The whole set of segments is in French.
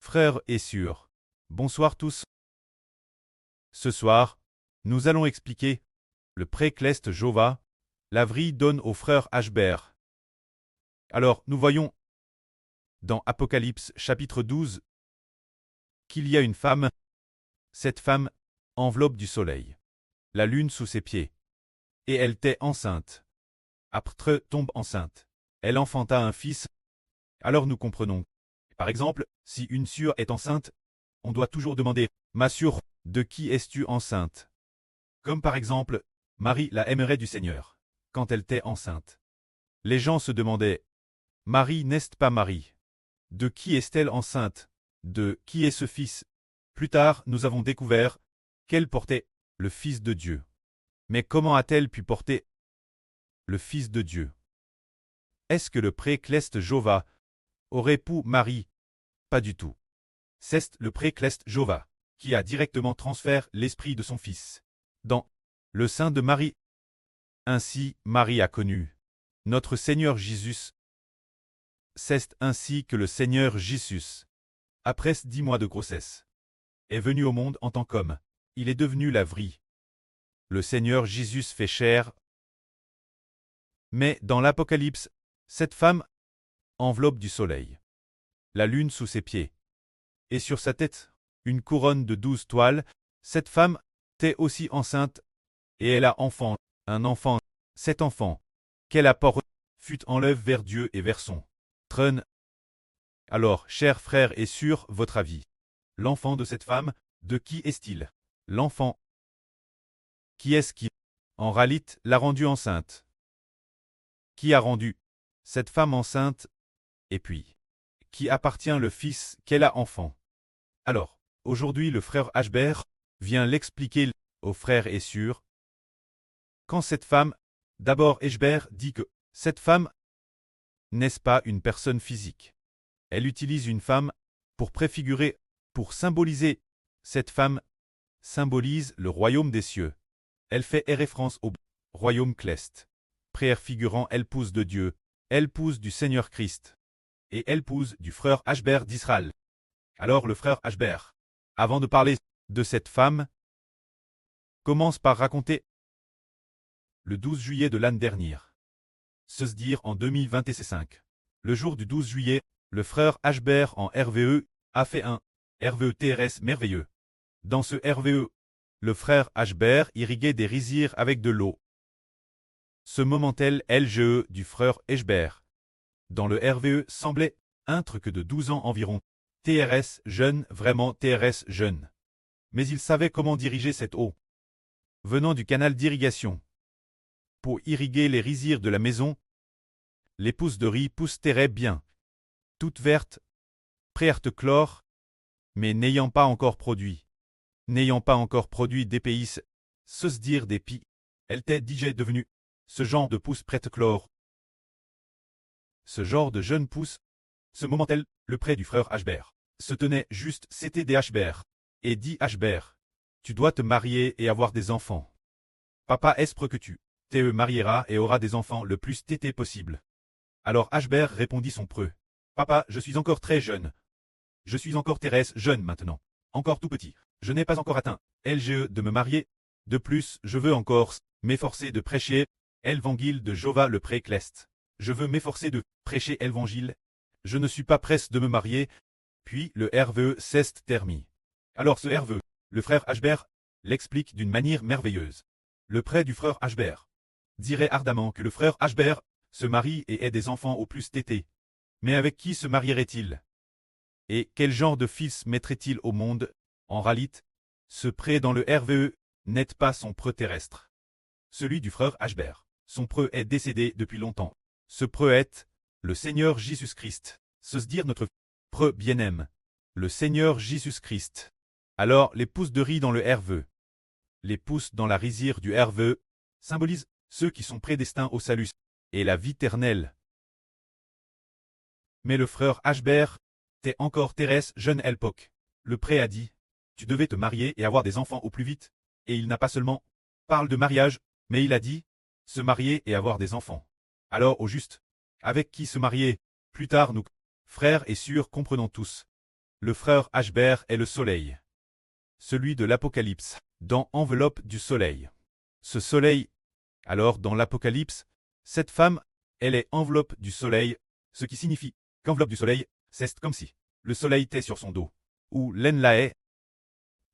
Frères et sœurs, bonsoir tous. Ce soir, nous allons expliquer le pré-Cleste Jova, l'Avri donne au frère Ashbert. Alors, nous voyons dans Apocalypse chapitre 12 qu'il y a une femme. Cette femme enveloppe du soleil, la lune sous ses pieds, et elle était enceinte. Après tombe enceinte. Elle enfanta un fils. Alors nous comprenons. Par exemple, si une sœur est enceinte, on doit toujours demander « Ma sœur, de qui es-tu enceinte ?» Comme par exemple, Marie la aimerait du Seigneur, quand elle était enceinte. Les gens se demandaient « Marie n'est-ce pas Marie? De qui est-elle enceinte? De qui est ce fils ?» Plus tard, nous avons découvert qu'elle portait le Fils de Dieu. Mais comment a-t-elle pu porter le Fils de Dieu? Est-ce que le pré-Cleste Jova aurait pu Marie? Pas du tout. C'est le pré-Cleste Jova qui a directement transféré l'esprit de son Fils dans le sein de Marie. Ainsi, Marie a connu notre Seigneur Jésus. C'est ainsi que le Seigneur Jésus, après 10 mois de grossesse, est venu au monde en tant qu'homme. Il est devenu l'Avri. Le Seigneur Jésus fait chair. Mais dans l'Apocalypse, cette femme enveloppe du soleil, la lune sous ses pieds, et sur sa tête, une couronne de 12 toiles. Cette femme était aussi enceinte, et elle a un enfant. Cet enfant, qu'elle apporte, fut enlevé vers Dieu et vers son trône. Alors, chers frères et sœurs, votre avis. L'enfant de cette femme, de qui est-il? L'enfant. Qui est-ce qui, en réalité, l'a rendue enceinte? Qui a rendu cette femme enceinte? Et puis, qui appartient le fils qu'elle a enfant? Alors, aujourd'hui le frère Ashbert vient l'expliquer aux frères et sœurs. Quand cette femme, d'abord Ashbert dit que cette femme n'est-ce pas une personne physique? Elle utilise une femme pour préfigurer, pour symboliser. Cette femme symbolise le royaume des cieux. Elle fait référence au royaume céleste, préfigurant l'épouse de Dieu, l'épouse du Seigneur Christ, et l'épouse du frère Ashbert d'Israël. Alors le frère Ashbert, avant de parler de cette femme, commence par raconter le 12 juillet de l'année dernière. C'est-à-dire en 2025. Le jour du 12 juillet, le frère Ashbert en RVE a fait un RVE TRS merveilleux. Dans ce RVE, le frère Ashbert irriguait des rizières avec de l'eau. Ce momentel LGE du frère Ashbert, dans le RVE, semblait un truc de 12 ans environ. TRS jeune, vraiment TRS jeune. Mais il savait comment diriger cette eau venant du canal d'irrigation. Pour irriguer les rizières de la maison, les pousses de riz pousseraient bien, toutes vertes, prêtes chlore, mais n'ayant pas encore produit d'épices, se dire d'épi, elle était déjà devenue ce genre de pousse prête chlore. Ce genre de jeune pousse, ce momentel, le près du frère Ashbert, se tenait juste, c'était des Ashbert, et dit Ashbert, tu dois te marier et avoir des enfants. Papa espère que tu te marieras et auras des enfants le plus tété possible. Alors Ashbert répondit son preux. Papa, je suis encore très jeune. Je suis encore Thérèse jeune maintenant. Encore tout petit. Je n'ai pas encore atteint LGE de me marier. De plus, je veux encore m'efforcer de prêcher l'évangile de Jova le pré-Cleste. Je veux m'efforcer de prêcher l'évangile. Je ne suis pas presse de me marier. Puis le RVE s'est terminé. Alors ce RVE, le frère Ashbert, l'explique d'une manière merveilleuse. Le prêtre du frère Ashbert dirait ardemment que le frère Ashbert se marie et ait des enfants au plus tétés. Mais avec qui se marierait-il? Et quel genre de fils mettrait-il au monde? En réalité, ce prêtre dans le RVE n'est pas son preux terrestre. Celui du frère Ashbert. Son preux est décédé depuis longtemps. Ce preux est le Seigneur Jésus-Christ. Se dire notre preux bien-aime. Le Seigneur Jésus-Christ. Alors les pousses de riz dans le RVE. Les pousses dans la rizière du RVE symbolisent ceux qui sont prédestinés au salut et la vie éternelle. Mais le frère Ashbert était encore Thérèse jeune à l'époque. Le prêtre a dit, tu devais te marier et avoir des enfants au plus vite. Et il n'a pas seulement parlé de mariage, mais il a dit, se marier et avoir des enfants. Alors au juste, avec qui se marier? Plus tard nous, frères et sœurs, comprenons tous Le frère Ashbert est le soleil. Celui de l'Apocalypse, dans enveloppe du soleil. Ce soleil, alors dans l'Apocalypse, cette femme, elle est enveloppe du soleil, ce qui signifie qu'enveloppe du soleil, c'est comme si le soleil était sur son dos, ou l'Enlae,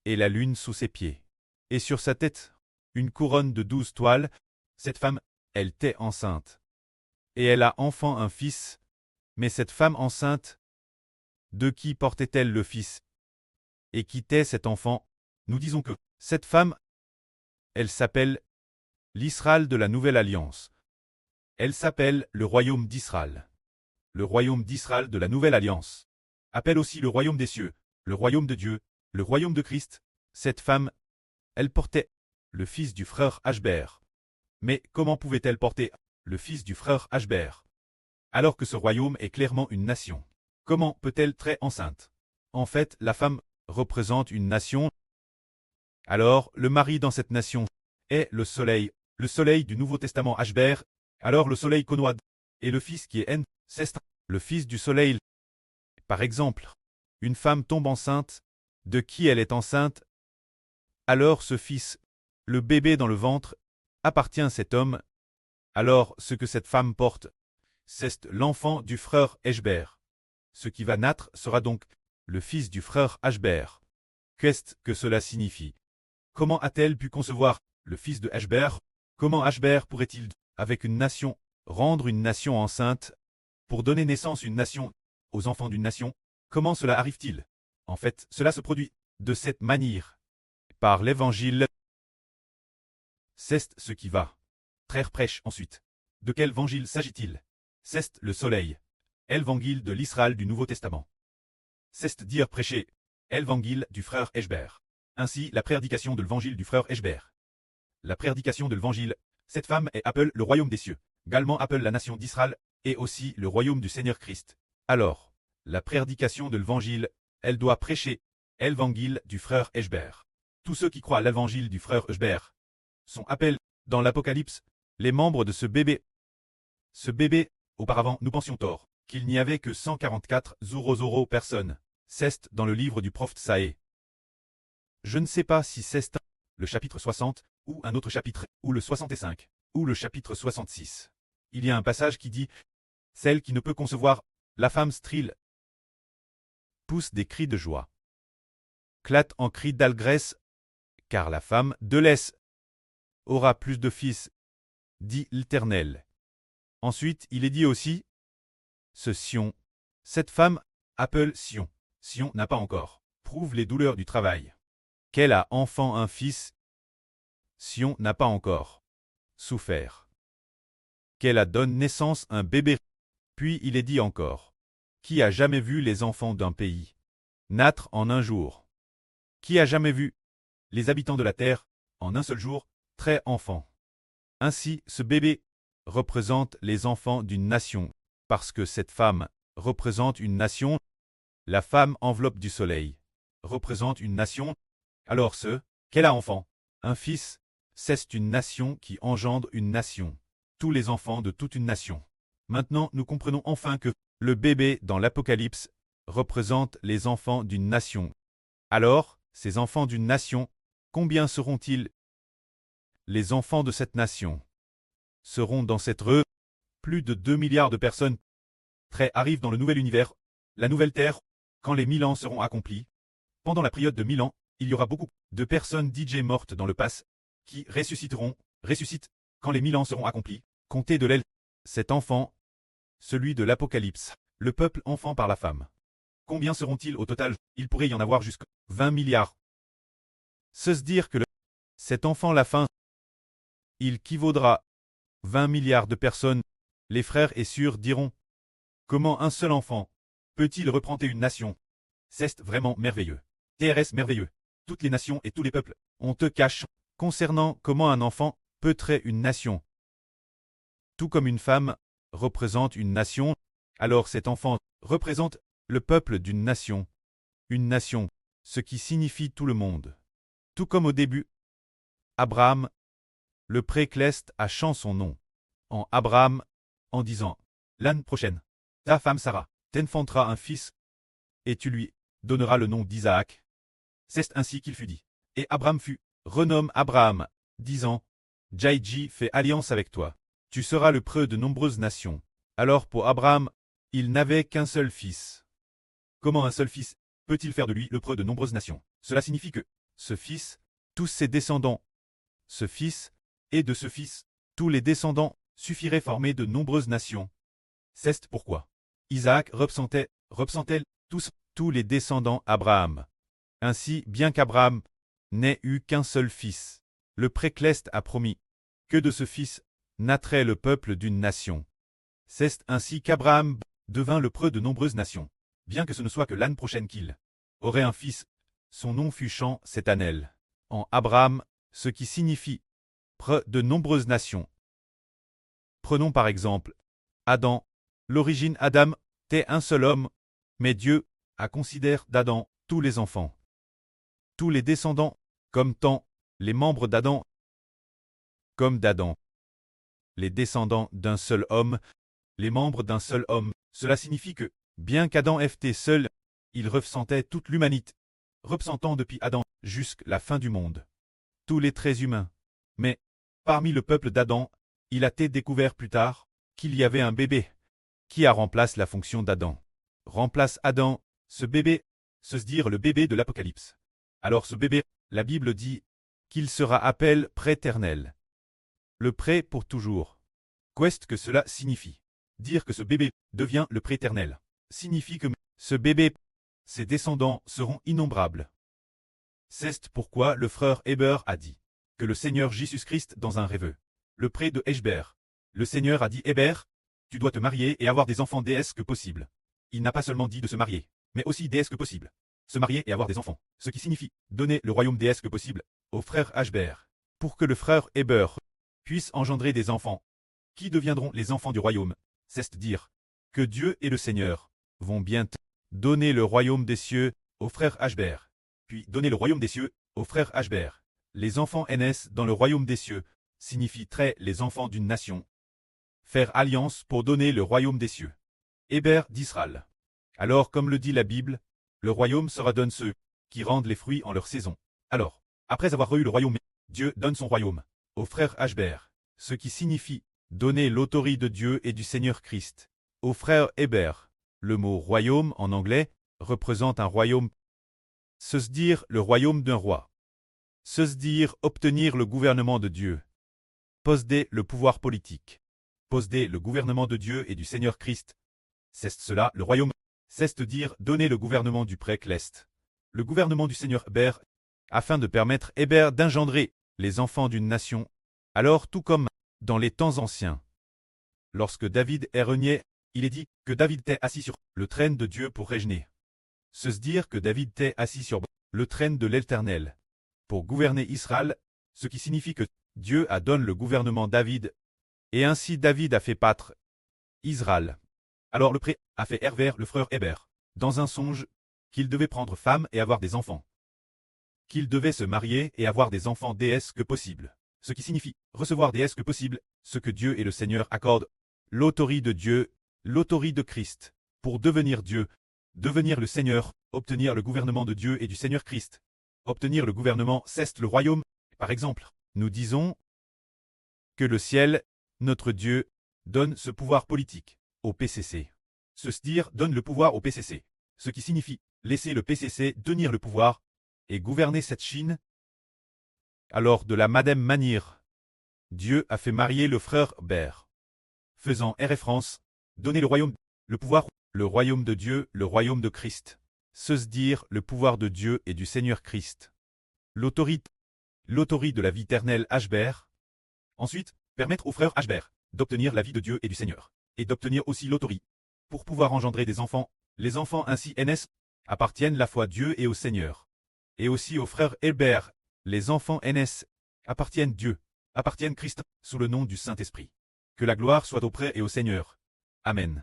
et la lune sous ses pieds. Et sur sa tête, une couronne de 12 toiles, cette femme, elle était enceinte. Et elle a enfant un fils, mais cette femme enceinte, de qui portait-elle le fils? Et qui était cet enfant? Nous disons que cette femme, elle s'appelle l'Israël de la Nouvelle Alliance. Elle s'appelle le Royaume d'Israël. Le Royaume d'Israël de la Nouvelle Alliance. Appelle aussi le Royaume des cieux, le Royaume de Dieu, le Royaume de Christ. Cette femme, elle portait le fils du frère Ashbert. Mais comment pouvait-elle porter le fils du frère Ashbert, alors que ce royaume est clairement une nation? Comment peut-elle être enceinte? En fait, la femme représente une nation. Alors, le mari dans cette nation est le soleil du Nouveau Testament Ashbert. Alors le soleil Conouad, et le fils qui est En, c'est le fils du soleil. Par exemple, une femme tombe enceinte, de qui elle est enceinte? Alors ce fils, le bébé dans le ventre, appartient à cet homme. Alors ce que cette femme porte, c'est l'enfant du frère Ashbert. Ce qui va naître sera donc le fils du frère Ashbert. Qu'est-ce que cela signifie? Comment a-t-elle pu concevoir le fils de Ashbert? Comment Ashbert pourrait-il, avec une nation, rendre une nation enceinte, pour donner naissance une nation aux enfants d'une nation? Comment cela arrive-t-il? En fait, cela se produit de cette manière. Par l'évangile. C'est ce qui va. Frère prêche ensuite. De quel évangile s'agit-il? C'est le soleil. Évangile de l'Israël du Nouveau Testament. C'est dire prêcher. Évangile du frère Ashbert. Ainsi, la prédication de l'évangile du frère Ashbert. La prédication de l'évangile, cette femme est appelée le royaume des cieux, également appelée la nation d'Israël, et aussi le royaume du Seigneur Christ. Alors, la prédication de l'évangile, elle doit prêcher l'évangile du frère Ashbert. Tous ceux qui croient à l'évangile du frère Ashbert sont appelés, dans l'Apocalypse, les membres de ce bébé. Ce bébé, auparavant, nous pensions tort, qu'il n'y avait que 144 personnes. C'est dans le livre du prophète Saé. Je ne sais pas si c'est le chapitre 60, ou un autre chapitre, ou le 65, ou le chapitre 66. Il y a un passage qui dit « Celle qui ne peut concevoir, la femme strile, pousse des cris de joie. Clate en cris d'allégresse, car la femme de l'Est aura plus de fils, dit l'Éternel. » Ensuite, il est dit aussi « Ce Sion, cette femme appelle Sion. Sion n'a pas encore, prouve les douleurs du travail. Qu'elle a enfant un fils, Sion n'a pas encore souffert. Qu'elle a donné naissance un bébé. » Puis il est dit encore, « Qui a jamais vu les enfants d'un pays naître en un jour? Qui a jamais vu les habitants de la terre, en un seul jour, très enfants? » Ainsi, ce bébé représente les enfants d'une nation, parce que cette femme représente une nation. La femme enveloppe du soleil représente une nation. Alors qu'elle a enfant, un fils, c'est une nation qui engendre une nation. Tous les enfants de toute une nation. Maintenant, nous comprenons enfin que le bébé dans l'Apocalypse représente les enfants d'une nation. Alors, ces enfants d'une nation, combien seront-ils? Les enfants de cette nation seront dans cette rue. Plus de 2 milliards de personnes arrivent dans le nouvel univers, la nouvelle terre, quand les 1000 ans seront accomplis. Pendant la période de 1000 ans, il y aura beaucoup de personnes DJ mortes dans le passé, qui ressuscitent, quand les 1000 ans seront accomplis. Comptez de l'aile. Cet enfant, celui de l'Apocalypse, le peuple enfant par la femme. Combien seront-ils au total? Il pourrait y en avoir jusqu'à 20 milliards. Se dire que cet enfant la fin, il équivaudra 20 milliards de personnes. Les frères et sœurs diront, comment un seul enfant peut-il reprendre une nation? C'est vraiment merveilleux. TRS merveilleux. Toutes les nations et tous les peuples, on te cache, concernant comment un enfant peut être une nation. Tout comme une femme représente une nation, alors cet enfant représente le peuple d'une nation. Une nation, ce qui signifie tout le monde. Tout comme au début, Abraham, le précleste a changé son nom en Abraham, en disant, l'année prochaine, ta femme Sarah t'enfantera un fils, et tu lui donnera le nom d'Isaac. C'est ainsi qu'il fut dit. Et Abraham fut renommé Abraham, disant, Jaïji fait alliance avec toi. Tu seras le preux de nombreuses nations. Alors pour Abraham, il n'avait qu'un seul fils. Comment un seul fils peut-il faire de lui le preux de nombreuses nations? Cela signifie que ce fils, tous ses descendants, ce fils, et de ce fils, tous les descendants, suffiraient former de nombreuses nations. C'est pourquoi Isaac représentait tous les descendants Abraham. Ainsi, bien qu'Abraham n'ait eu qu'un seul fils, le Précleste a promis que de ce fils naîtrait le peuple d'une nation. C'est ainsi qu'Abraham devint le preux de nombreuses nations. Bien que ce ne soit que l'année prochaine qu'il aurait un fils, son nom fut Chan cette année. En Abraham, ce qui signifie preux de nombreuses nations. Prenons par exemple Adam. L'origine Adam était un seul homme, mais Dieu a considéré d'Adam tous les enfants. Tous les descendants, comme tant, les membres d'Adam, comme d'Adam. Les descendants d'un seul homme, les membres d'un seul homme. Cela signifie que, bien qu'Adam était seul, il représentait toute l'humanité, représentant depuis Adam jusqu'à la fin du monde. Tous les traits humains. Mais, parmi le peuple d'Adam, il a été découvert plus tard qu'il y avait un bébé qui a remplacé la fonction d'Adam. Remplace Adam, ce bébé, se dire le bébé de l'Apocalypse. Alors ce bébé, la Bible dit qu'il sera appelé préternel. Le pré pour toujours. Qu'est-ce que cela signifie? Dire que ce bébé devient le préternel signifie que ce bébé, ses descendants seront innombrables. C'est pourquoi le frère Héber a dit que le Seigneur Jésus-Christ dans un rêve. Le pré de Héber. Le Seigneur a dit Héber, tu dois te marier et avoir des enfants dès que possible. Il n'a pas seulement dit de se marier, mais aussi dès que possible. Se marier et avoir des enfants, ce qui signifie donner le royaume dès que possible au frère Héber, pour que le frère Héber puisse engendrer des enfants, qui deviendront les enfants du royaume, c'est-à-dire que Dieu et le Seigneur vont bientôt donner le royaume des cieux au frère Héber, puis donner le royaume des cieux au frère Héber. Les enfants naissent dans le royaume des cieux, signifie très les enfants d'une nation. Faire alliance pour donner le royaume des cieux. Héber d'Israël. Alors comme le dit la Bible, le royaume sera donné ceux qui rendent les fruits en leur saison. Alors, après avoir eu le royaume, Dieu donne son royaume au frère Héber, ce qui signifie donner l'autorité de Dieu et du Seigneur Christ au frère Héber. Le mot royaume en anglais représente un royaume. Se dire le royaume d'un roi. Se dire obtenir le gouvernement de Dieu. Posséder le pouvoir politique. Posséder le gouvernement de Dieu et du Seigneur Christ. C'est cela le royaume. C'est dire donner le gouvernement du Précleste. Le gouvernement du Seigneur Héber, afin de permettre Héber d'engendrer les enfants d'une nation. Alors tout comme dans les temps anciens. Lorsque David est renié, il est dit que David était assis sur le trône de Dieu pour régner. Se dire que David était assis sur le trône de l'Éternel pour gouverner Israël, ce qui signifie que Dieu a donné le gouvernement à David, et ainsi David a fait paître Israël. Alors le pré a fait Hervé le frère Héber, dans un songe, qu'il devait prendre femme et avoir des enfants. Qu'il devait se marier et avoir des enfants dès que possible. Ce qui signifie recevoir dès que possible ce que Dieu et le Seigneur accordent, l'autorité de Dieu, l'autorité de Christ, pour devenir Dieu, devenir le Seigneur, obtenir le gouvernement de Dieu et du Seigneur Christ. Obtenir le gouvernement, c'est le royaume. Par exemple, nous disons que le ciel, notre Dieu, donne ce pouvoir politique au PCC. Se dire donne le pouvoir au PCC, ce qui signifie laisser le PCC tenir le pouvoir et gouverner cette Chine. Alors de la même manière, Dieu a fait marier le frère Héber, faisant référence, donner le pouvoir, le royaume de Dieu, le royaume de Christ. Se dire le pouvoir de Dieu et du Seigneur Christ. L'autorité de la vie éternelle Héber. Ensuite, permettre au frère Héber d'obtenir la vie de Dieu et du Seigneur, et d'obtenir aussi l'autorité pour pouvoir engendrer des enfants. Les enfants ainsi naissent, appartiennent la foi à Dieu et au Seigneur. Et aussi au frère Héber, les enfants naissent, appartiennent Dieu, appartiennent Christ, sous le nom du Saint-Esprit. Que la gloire soit auprès et au Seigneur. Amen.